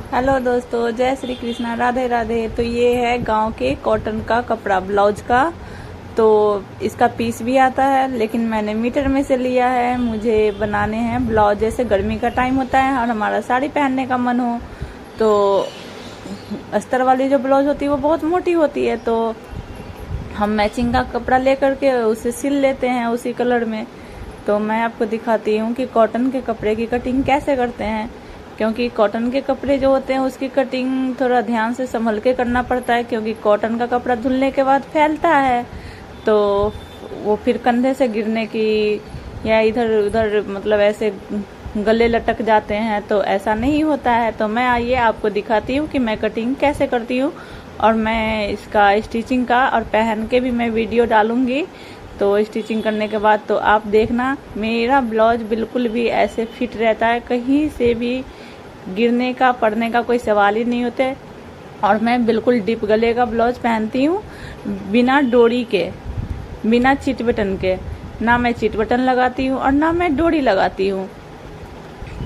Hello दोस्तों, जय श्री कृष्णा, राधे राधे। तो ये है गांव के कॉटन का कपड़ा ब्लाउज का। तो इसका पीस भी आता है, लेकिन मैंने मीटर में से लिया है। मुझे बनाने हैं ब्लाउज, जैसे गर्मी का टाइम होता है और हमारा साड़ी पहनने का मन हो तो अस्तर वाली जो ब्लाउज होती है वो बहुत मोटी होती है, तो हम मैचिंग का कपड़ा लेकर के उसे सिल लेते हैं उसी कलर में। तो मैं आपको दिखाती हूँ कि कॉटन के कपड़े की कटिंग कैसे करते हैं, क्योंकि कॉटन के कपड़े जो होते हैं उसकी कटिंग थोड़ा ध्यान से संभल के करना पड़ता है, क्योंकि कॉटन का कपड़ा धुलने के बाद फैलता है तो वो फिर कंधे से गिरने की या इधर उधर मतलब ऐसे गले लटक जाते हैं, तो ऐसा नहीं होता है। तो मैं आइए आपको दिखाती हूँ कि मैं कटिंग कैसे करती हूँ, और मैं इसका स्टिचिंग का और पहन के भी मैं वीडियो डालूंगी। तो स्टिचिंग करने के बाद तो आप देखना, मेरा ब्लाउज बिल्कुल भी ऐसे फिट रहता है, कहीं से भी गिरने का पड़ने का कोई सवाल ही नहीं होते। और मैं बिल्कुल डीप गले का ब्लाउज पहनती हूँ, बिना डोरी के, बिना चिट बटन के। ना मैं चिट बटन लगाती हूँ और ना मैं डोरी लगाती हूँ।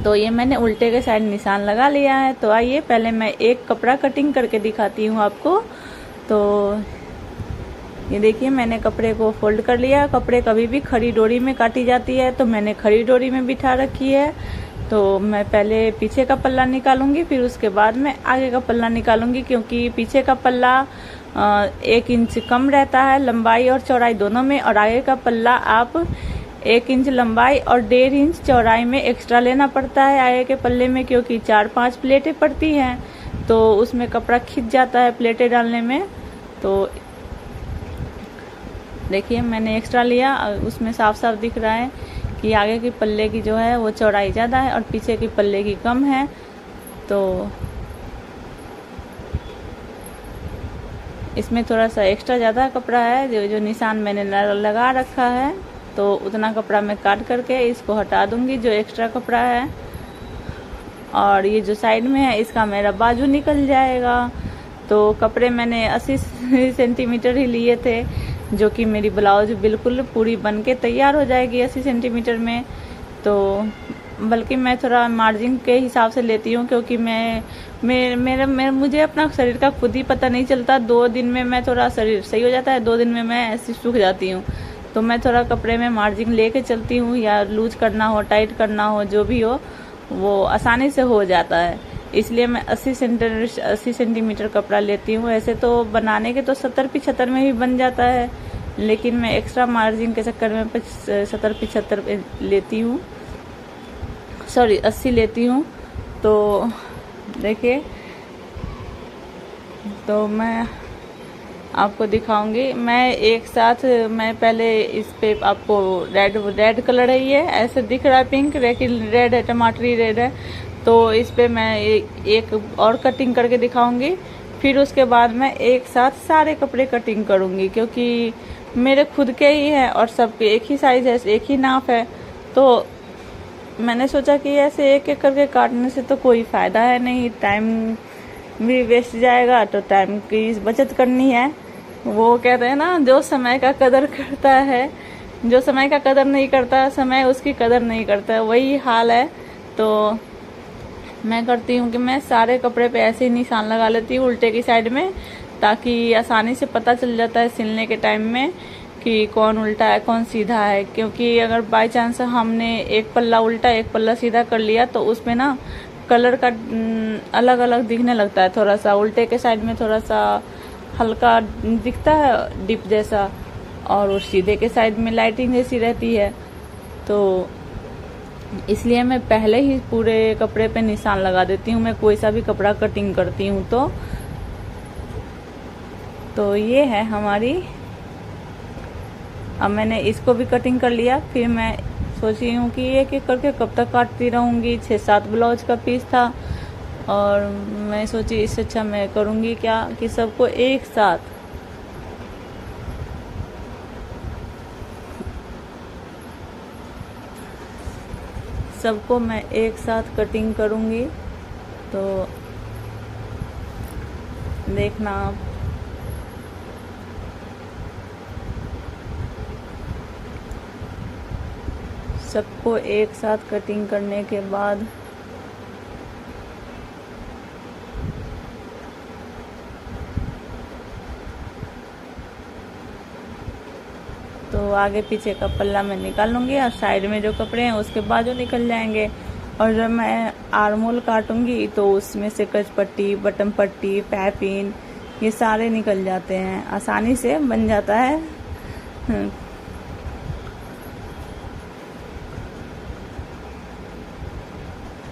तो ये मैंने उल्टे के साइड निशान लगा लिया है। तो आइए पहले मैं एक कपड़ा कटिंग करके दिखाती हूँ आपको। तो ये देखिए, मैंने कपड़े को फोल्ड कर लिया। कपड़े कभी भी खड़ी डोरी में काटी जाती है, तो मैंने खड़ी डोरी में बिठा रखी है। तो मैं पहले पीछे का पल्ला निकालूंगी, फिर उसके बाद मैं आगे का पल्ला निकालूंगी, क्योंकि पीछे का पल्ला 1 इंच कम रहता है लंबाई और चौड़ाई दोनों में, और आगे का पल्ला आप 1 इंच लंबाई और 1.5 इंच चौड़ाई में एक्स्ट्रा लेना पड़ता है आगे के पल्ले में, क्योंकि 4-5 प्लेटें पड़ती हैं तो उसमें कपड़ा खिंच जाता है प्लेटें डालने में। तो देखिए, मैंने एक्स्ट्रा लिया, उसमें साफ साफ दिख रहा है कि आगे की पल्ले की जो है वो चौड़ाई ज़्यादा है और पीछे की पल्ले की कम है। तो इसमें थोड़ा सा एक्स्ट्रा ज़्यादा कपड़ा है, जो निशान मैंने लगा रखा है, तो उतना कपड़ा मैं काट करके इसको हटा दूंगी, जो एक्स्ट्रा कपड़ा है। और ये जो साइड में है इसका मेरा बाजू निकल जाएगा। तो कपड़े मैंने 80 सेंटीमीटर ही लिए थे, जो कि मेरी ब्लाउज बिल्कुल पूरी बन के तैयार हो जाएगी 80 सेंटीमीटर में। तो बल्कि मैं थोड़ा मार्जिन के हिसाब से लेती हूँ, क्योंकि मुझे अपना शरीर का खुद ही पता नहीं चलता। 2 दिन में मैं थोड़ा शरीर सही हो जाता है, 2 दिन में मैं ऐसी सूख जाती हूँ। तो मैं थोड़ा कपड़े में मार्जिन लेके चलती हूँ, या लूज करना हो टाइट करना हो जो भी हो वो आसानी से हो जाता है। इसलिए मैं 80 सेंटीमीटर कपड़ा लेती हूँ। ऐसे तो बनाने के तो 70-75 में भी बन जाता है, लेकिन मैं एक्स्ट्रा मार्जिन के चक्कर में 70-75 लेती हूँ, सॉरी 80 लेती हूँ। तो देखिए, तो मैं आपको दिखाऊंगी। मैं पहले इस पे आपको रेड कलर है, ये ऐसे दिख रहा है पिंक, रेड है, टमाटरी रेड है। तो इस पे मैं एक और कटिंग करके दिखाऊंगी, फिर उसके बाद मैं एक साथ सारे कपड़े कटिंग करूंगी, क्योंकि मेरे खुद के ही हैं और सबके एक ही साइज है, एक ही नाप है। तो मैंने सोचा कि ऐसे एक एक करके काटने से तो कोई फायदा है नहीं, टाइम भी वेस्ट जाएगा। तो टाइम की बचत करनी है। वो कहते हैं ना, जो समय का कदर करता है, जो समय का कदर नहीं करता, समय उसकी कदर नहीं करता, वही हाल है। तो मैं करती हूँ कि मैं सारे कपड़े पे ऐसे ही निशान लगा लेती हूँ उल्टे की साइड में, ताकि आसानी से पता चल जाता है सिलने के टाइम में कि कौन उल्टा है कौन सीधा है। क्योंकि अगर बाय चांस हमने एक पल्ला उल्टा एक पल्ला सीधा कर लिया तो उसमें ना कलर का अलग अलग दिखने लगता है। थोड़ा सा उल्टे के साइड में थोड़ा सा हल्का दिखता है डिप जैसा, और सीधे के साइड में लाइटिंग जैसी रहती है। तो इसलिए मैं पहले ही पूरे कपड़े पे निशान लगा देती हूँ, मैं कोई सा भी कपड़ा कटिंग करती हूँ। तो ये है हमारी। अब मैंने इसको भी कटिंग कर लिया, फिर मैं सोची हूँ कि एक एक करके कब तक काटती रहूँगी। 6-7 ब्लाउज का पीस था, और मैं सोची इससे अच्छा मैं करूँगी क्या कि सबको एक साथ कटिंग करूँगी। तो देखना आप। सबको एक साथ कटिंग करने के बाद आगे पीछे का पल्ला मैं निकाल लूँगी और साइड में जो कपड़े हैं उसके बाजू निकल जाएंगे। और जब मैं आर्मोल काटूंगी तो उसमें से कच पट्टी, बटन पट्टी, पैपिन ये सारे निकल जाते हैं, आसानी से बन जाता है।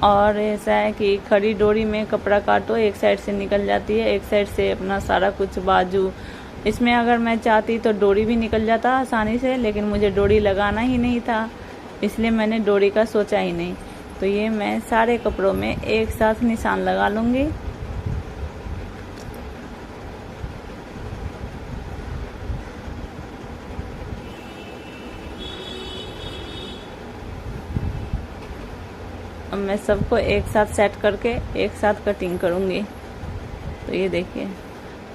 और ऐसा है कि खड़ी डोरी में कपड़ा काटो, एक साइड से निकल जाती है, एक साइड से अपना सारा कुछ बाजू। इसमें अगर मैं चाहती तो डोरी भी निकल जाता आसानी से, लेकिन मुझे डोरी लगाना ही नहीं था, इसलिए मैंने डोरी का सोचा ही नहीं। तो ये मैं सारे कपड़ों में एक साथ निशान लगा लूँगी। अब मैं सबको एक साथ सेट करके एक साथ कटिंग करूँगी। तो ये देखिए,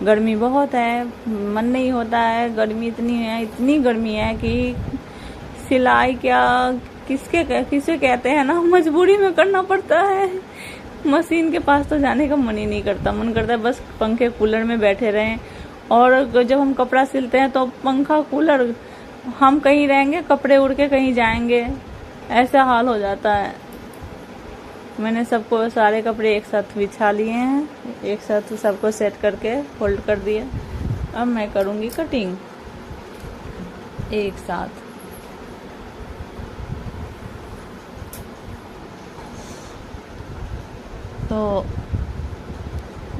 गर्मी बहुत है, मन नहीं होता है, गर्मी इतनी है, इतनी गर्मी है कि सिलाई क्या किसे कहते हैं ना, मजबूरी में करना पड़ता है। मशीन के पास तो जाने का मन ही नहीं करता, मन करता है बस पंखे कूलर में बैठे रहें। और जब हम कपड़ा सिलते हैं तो पंखा कूलर, हम कहीं रहेंगे कपड़े उड़ के कहीं जाएंगे, ऐसा हाल हो जाता है। मैंने सबको सारे कपड़े एक साथ बिछा लिए हैं, एक साथ सबको सेट करके फोल्ड कर दिया। अब मैं करूँगी कटिंग एक साथ। तो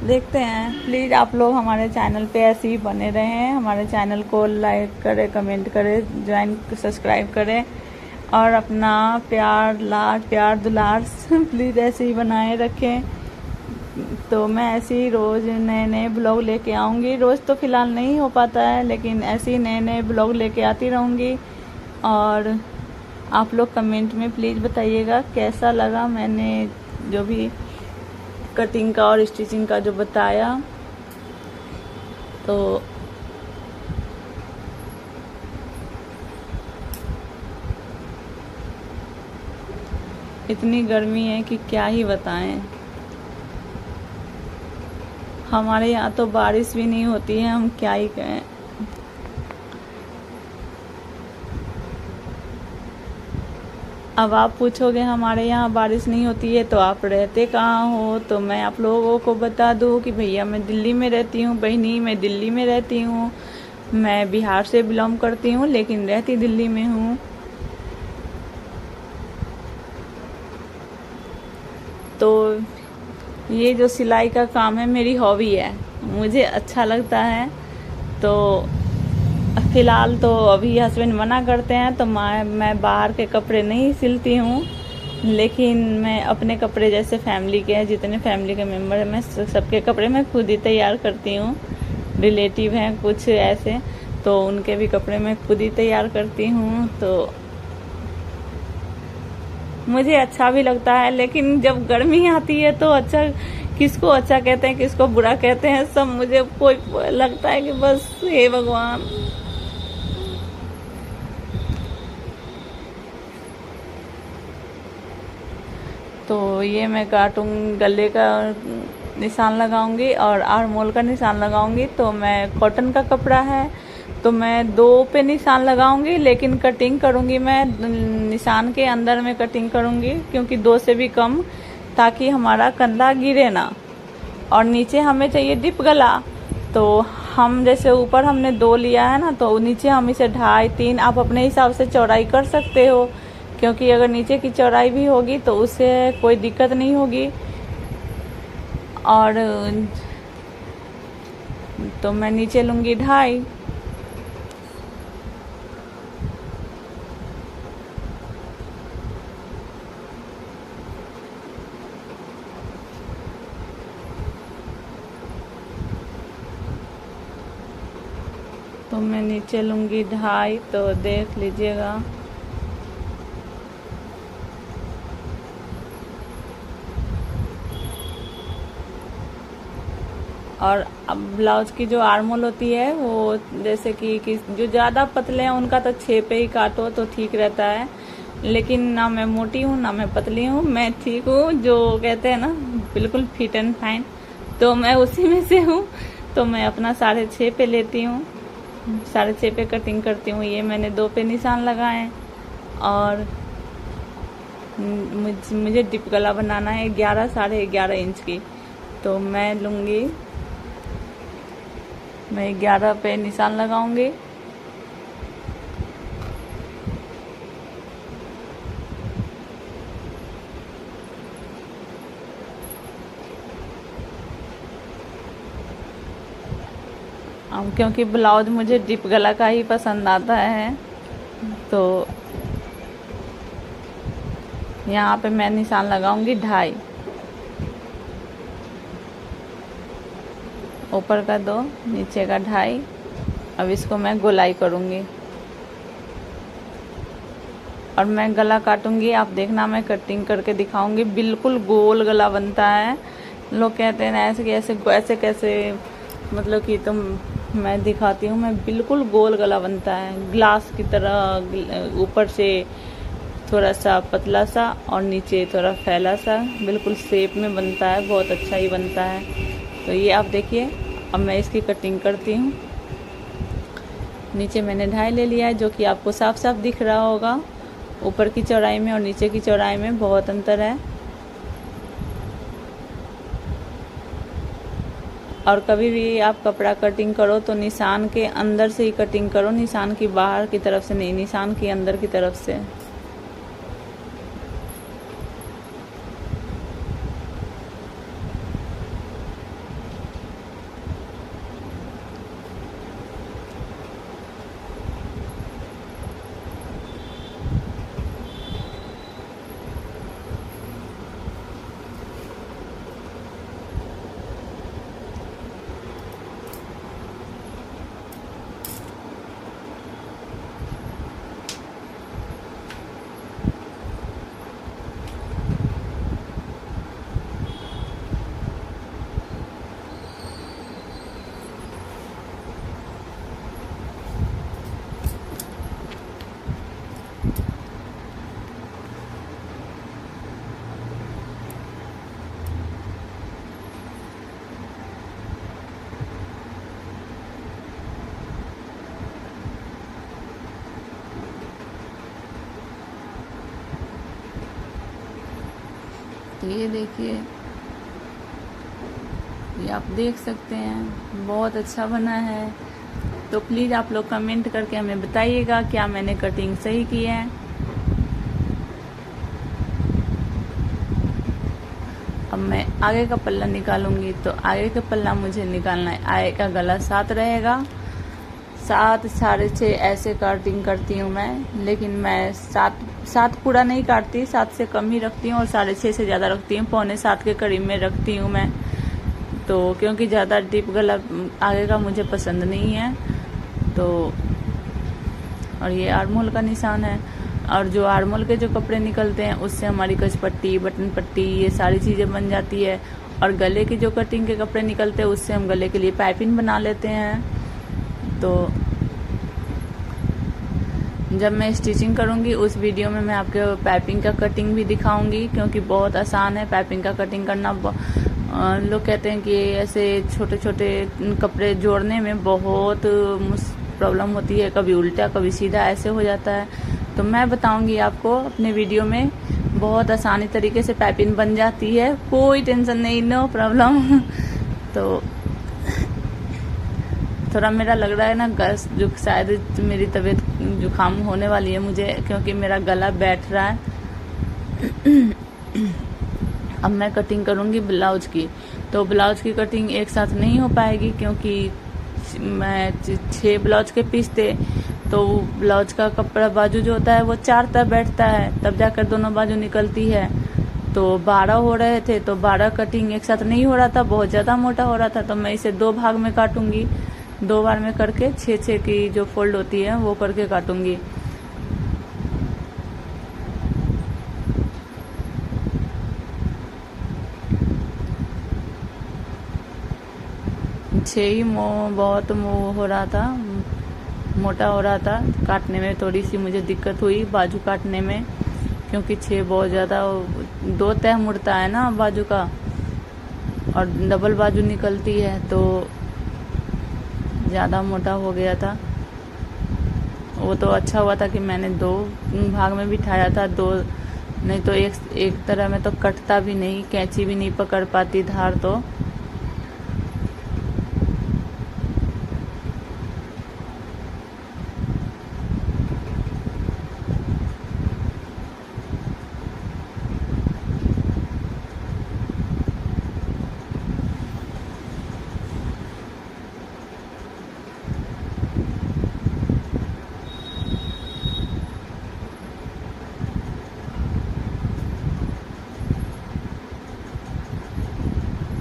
देखते हैं, प्लीज़ आप लोग हमारे चैनल पे ऐसे ही बने रहें, हमारे चैनल को लाइक करें, कमेंट करें, ज्वाइन सब्सक्राइब करें और अपना प्यार दुलार प्लीज़ ऐसे ही बनाए रखें। तो मैं ऐसे ही रोज़ नए नए ब्लॉग लेके आऊँगी। रोज़ तो फ़िलहाल नहीं हो पाता है, लेकिन ऐसे ही नए नए ब्लॉग लेके आती रहूँगी। और आप लोग कमेंट में प्लीज़ बताइएगा कैसा लगा मैंने जो भी कटिंग का और स्टिचिंग का जो बताया। तो इतनी गर्मी है कि क्या ही बताएं। हमारे यहाँ तो बारिश भी नहीं होती है, हम क्या ही कहें। अब आप पूछोगे हमारे यहाँ बारिश नहीं होती है तो आप रहते कहाँ हो? तो मैं आप लोगों को बता दूँ कि भैया मैं दिल्ली में रहती हूँ, बहनी मैं दिल्ली में रहती हूँ। मैं बिहार से बिलोंग करती हूँ लेकिन रहती दिल्ली में हूँ। तो ये जो सिलाई का काम है मेरी हॉबी है, मुझे अच्छा लगता है। तो फ़िलहाल तो अभी हस्बैंड मना करते हैं तो मैं बाहर के कपड़े नहीं सिलती हूँ, लेकिन मैं अपने कपड़े जैसे फैमिली के हैं, जितने फैमिली के मेम्बर हैं, मैं सबके कपड़े मैं खुद ही तैयार करती हूँ। रिलेटिव हैं कुछ ऐसे, तो उनके भी कपड़े मैं खुद ही तैयार करती हूँ। तो मुझे अच्छा भी लगता है, लेकिन जब गर्मी आती है तो अच्छा, किसको अच्छा कहते हैं किसको बुरा कहते हैं, सब मुझे कोई लगता है कि बस हे भगवान। तो ये मैं काटूँ, गले का निशान लगाऊंगी और आर्मोल का निशान लगाऊंगी। तो मैं कॉटन का कपड़ा है तो मैं 2 पे निशान लगाऊंगी, लेकिन कटिंग करूंगी मैं निशान के अंदर में कटिंग करूंगी, क्योंकि 2 से भी कम, ताकि हमारा कंधा गिरे ना। और नीचे हमें चाहिए डिप गला, तो हम जैसे ऊपर हमने 2 लिया है ना, तो नीचे हम इसे 2.5 3 आप अपने हिसाब से चौड़ाई कर सकते हो, क्योंकि अगर नीचे की चौड़ाई भी होगी तो उससे कोई दिक्कत नहीं होगी। और तो मैं नीचे लूँगी 2.5। तो मैं नीचे लूँगी 2.5, तो देख लीजिएगा। और अब ब्लाउज की जो आर्मोल होती है वो जैसे कि जो ज़्यादा पतले हैं उनका तो 6 पे ही काटो तो ठीक रहता है, लेकिन ना मैं मोटी हूँ ना मैं पतली हूँ, मैं ठीक हूँ, जो कहते हैं ना बिल्कुल फिट एंड फाइन, तो मैं उसी में से हूँ। तो मैं अपना 6.5 पे लेती हूँ। 6.5 पे कटिंग करती हूँ। ये मैंने 2 पे निशान लगाए और मुझे डिप गला बनाना है 11 11.5 इंच की। तो मैं 11 पे निशान लगाऊंगी। क्योंकि ब्लाउज मुझे डिप गला का ही पसंद आता है, तो यहाँ पे मैं निशान लगाऊंगी 2.5, ऊपर का 2, नीचे का 2.5। अब इसको मैं गोलाई करूंगी और मैं गला काटूंगी। आप देखना, मैं कटिंग करके दिखाऊंगी। बिल्कुल गोल गला बनता है। लोग कहते हैं ऐसे ऐसे कैसे, मतलब कि तुम, मैं दिखाती हूँ। मैं बिल्कुल गोल गला बनता है, ग्लास की तरह, ऊपर से थोड़ा सा पतला सा और नीचे थोड़ा फैला सा, बिल्कुल शेप में बनता है। बहुत अच्छा ही बनता है। तो ये आप देखिए, अब मैं इसकी कटिंग करती हूँ। नीचे मैंने 2.5 ले लिया है, जो कि आपको साफ साफ दिख रहा होगा। ऊपर की चौड़ाई में और नीचे की चौड़ाई में बहुत अंतर है। और कभी भी आप कपड़ा कटिंग करो तो निशान के अंदर से ही कटिंग करो, निशान की बाहर की तरफ से नहीं, निशान की अंदर की तरफ से। तो ये देखिए, ये आप देख सकते हैं, बहुत अच्छा बना है। तो प्लीज़ आप लोग कमेंट करके हमें बताइएगा क्या मैंने कटिंग सही की है। अब मैं आगे का पल्ला निकालूंगी। तो आगे का पल्ला मुझे निकालना है, आगे का गला 7 रहेगा। 7, 6.5 ऐसे कटिंग करती हूँ मैं, लेकिन मैं 7 पूरा नहीं काटती, 7 से कम ही रखती हूँ और 6.5 से ज़्यादा रखती हूँ, 6.75 के करीब में रखती हूँ मैं। तो क्योंकि ज़्यादा डीप गला आगे का मुझे पसंद नहीं है। तो और ये आर्महोल का निशान है। और जो आर्महोल के जो कपड़े निकलते हैं उससे हमारी कच पट्टी, बटन पट्टी, ये सारी चीज़ें बन जाती है। और गले की जो कटिंग के कपड़े निकलते हैं उससे हम गले के लिए पाइपिंग बना लेते हैं। तो जब मैं स्टिचिंग करूंगी उस वीडियो में मैं आपके पाइपिंग का कटिंग भी दिखाऊंगी, क्योंकि बहुत आसान है पाइपिंग का कटिंग करना। लोग कहते हैं कि ऐसे छोटे छोटे कपड़े जोड़ने में बहुत प्रॉब्लम होती है, कभी उल्टा कभी सीधा ऐसे हो जाता है। तो मैं बताऊंगी आपको अपने वीडियो में, बहुत आसानी तरीके से पाइपिंग बन जाती है, कोई टेंशन नहीं, नो प्रॉब्लम। तो थोड़ा मेरा लग रहा है ना जो शायद मेरी तबीयत जुकाम होने वाली है मुझे, क्योंकि मेरा गला बैठ रहा है। अब मैं कटिंग करूंगी ब्लाउज की। तो ब्लाउज की कटिंग एक साथ नहीं हो पाएगी, क्योंकि मैं 6 ब्लाउज के पीस थे। तो ब्लाउज का कपड़ा बाजू जो होता है वो 4 तक बैठता है, तब जाकर दोनों बाजू निकलती है। तो 12 हो रहे थे, तो 12 कटिंग एक साथ नहीं हो रहा था, बहुत ज़्यादा मोटा हो रहा था। तो मैं इसे 2 भाग में काटूंगी, 2 बार में करके 6 की जो फोल्ड होती है वो करके काटूंगी। ही बहुत हो रहा था, मोटा हो रहा था, काटने में थोड़ी सी मुझे दिक्कत हुई बाजू काटने में, क्योंकि 6 बहुत ज़्यादा 2 तह मुड़ता है ना बाजू का, और डबल बाजू निकलती है, तो ज़्यादा मोटा हो गया था। वो तो अच्छा हुआ था कि मैंने 2 भाग में बिठाया था, 2 नहीं तो एक तरह में तो कटता भी नहीं, कैंची भी नहीं पकड़ पाती धार तो।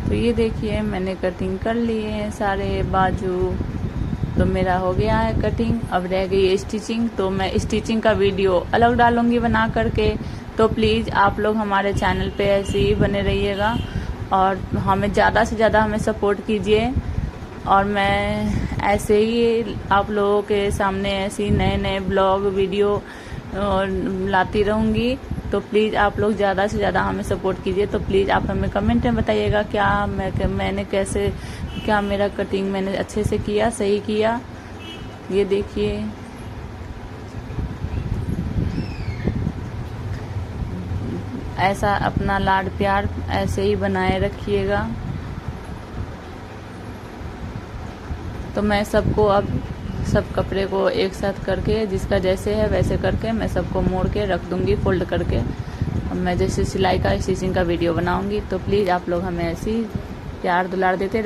तो ये देखिए मैंने कटिंग कर लिए हैं सारे बाजू, तो मेरा हो गया है कटिंग। अब रह गई स्टिचिंग, तो मैं स्टिचिंग का वीडियो अलग डालूंगी बना करके। तो प्लीज़ आप लोग हमारे चैनल पे ऐसे ही बने रहिएगा और हमें ज़्यादा से ज़्यादा हमें सपोर्ट कीजिए। और मैं ऐसे ही आप लोगों के सामने ऐसी नए नए ब्लॉग वीडियो लाती रहूँगी। तो प्लीज़ आप लोग ज़्यादा से ज़्यादा हमें सपोर्ट कीजिए। तो प्लीज़ आप हमें कमेंट में बताइएगा मैंने कैसे, क्या मेरा कटिंग मैंने अच्छे से किया, सही किया। ये देखिए ऐसा अपना लाड प्यार ऐसे ही बनाए रखिएगा। तो मैं सबको अब सब कपड़े को एक साथ करके जिसका जैसे है वैसे करके मैं सबको मोड़ के रख दूंगी फोल्ड करके। अब मैं जैसे सिलाई का स्टिचिंग का वीडियो बनाऊंगी। तो प्लीज़ आप लोग हमें ऐसी प्यार दुलार देते